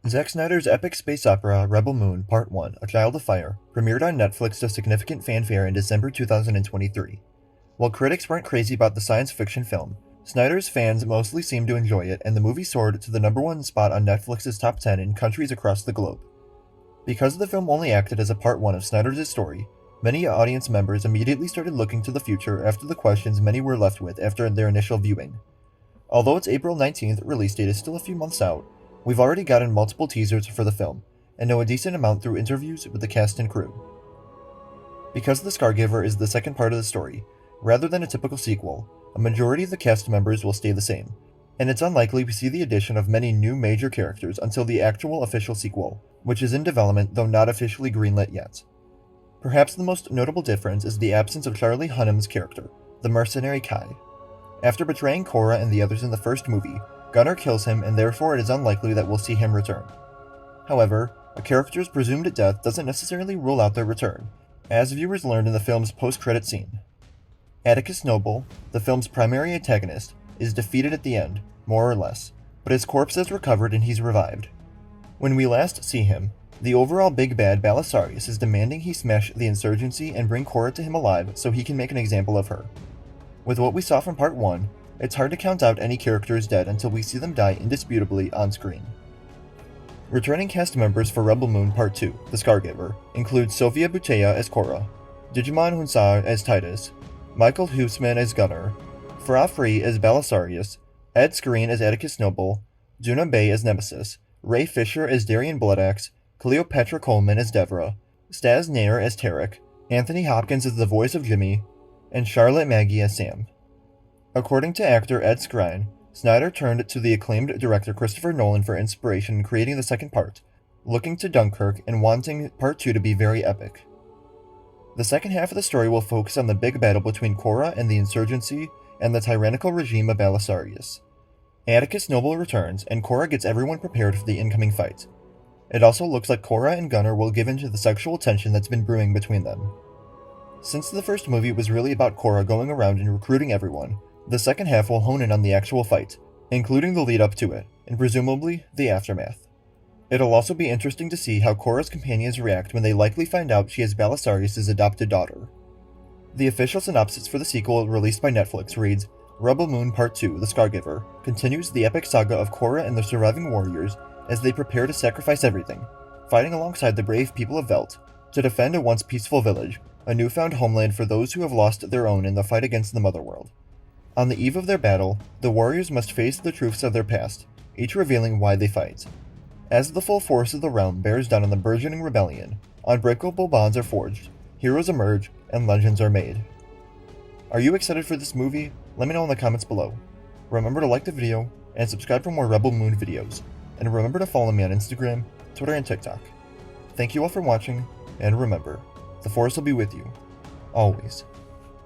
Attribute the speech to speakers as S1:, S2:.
S1: Zack Snyder's epic space opera Rebel Moon Part 1, A Child of Fire, premiered on Netflix to significant fanfare in December 2023. While critics weren't crazy about the science fiction film, Snyder's fans mostly seemed to enjoy it, and the movie soared to the #1 spot on Netflix's top 10 in countries across the globe. Because the film only acted as a part 1 of Snyder's story, many audience members immediately started looking to the future after the questions many were left with after their initial viewing. Although its April 19th release date is still a few months out, we've already gotten multiple teasers for the film, and know a decent amount through interviews with the cast and crew. Because The Scargiver is the second part of the story, rather than a typical sequel, a majority of the cast members will stay the same, and it's unlikely we see the addition of many new major characters until the actual official sequel, which is in development though not officially greenlit yet. Perhaps the most notable difference is the absence of Charlie Hunnam's character, the mercenary Kai. After betraying Korra and the others in the first movie, Gunnar kills him, and therefore it is unlikely that we'll see him return. However, a character's presumed death doesn't necessarily rule out their return, as viewers learned in the film's post-credit scene. Atticus Noble, the film's primary antagonist, is defeated at the end, more or less, but his corpse is recovered and he's revived. When we last see him, the overall big bad Belisarius is demanding he smash the insurgency and bring Korra to him alive so he can make an example of her. With what we saw from Part 1, it's hard to count out any characters dead until we see them die indisputably on screen. Returning cast members for Rebel Moon Part 2, The Scargiver, include Sofia Boutella as Korra, Digimon Hunsar as Titus, Michael Huisman as Gunnar, Farah Free as Belisarius, Ed Skrein as Atticus Noble, Juna Bay as Nemesis, Ray Fisher as Darian Bloodaxe, Cleopatra Coleman as Devra, Staz Nair as Tarek, Anthony Hopkins as the voice of Jimmy, and Charlotte Maggie as Sam. According to actor Ed Skrein, Snyder turned to the acclaimed director Christopher Nolan for inspiration in creating the second part, looking to Dunkirk and wanting Part 2 to be very epic. The second half of the story will focus on the big battle between Korra and the insurgency and the tyrannical regime of Belisarius. Atticus Noble returns, and Korra gets everyone prepared for the incoming fight. It also looks like Korra and Gunnar will give in to the sexual tension that's been brewing between them. Since the first movie was really about Korra going around and recruiting everyone, the second half will hone in on the actual fight, including the lead up to it, and presumably the aftermath. It'll also be interesting to see how Korra's companions react when they likely find out she is Belisarius' adopted daughter. The official synopsis for the sequel released by Netflix reads, Rebel Moon Part 2, The Scargiver, continues the epic saga of Korra and the surviving warriors as they prepare to sacrifice everything, fighting alongside the brave people of Velt, to defend a once peaceful village, a newfound homeland for those who have lost their own in the fight against the Motherworld. On the eve of their battle, the warriors must face the truths of their past, each revealing why they fight. As the full force of the realm bears down on the burgeoning rebellion, unbreakable bonds are forged, heroes emerge, and legends are made. Are you excited for this movie? Let me know in the comments below. Remember to like the video, and subscribe for more Rebel Moon videos, and remember to follow me on Instagram, Twitter, and TikTok. Thank you all for watching, and remember, the Force will be with you, always.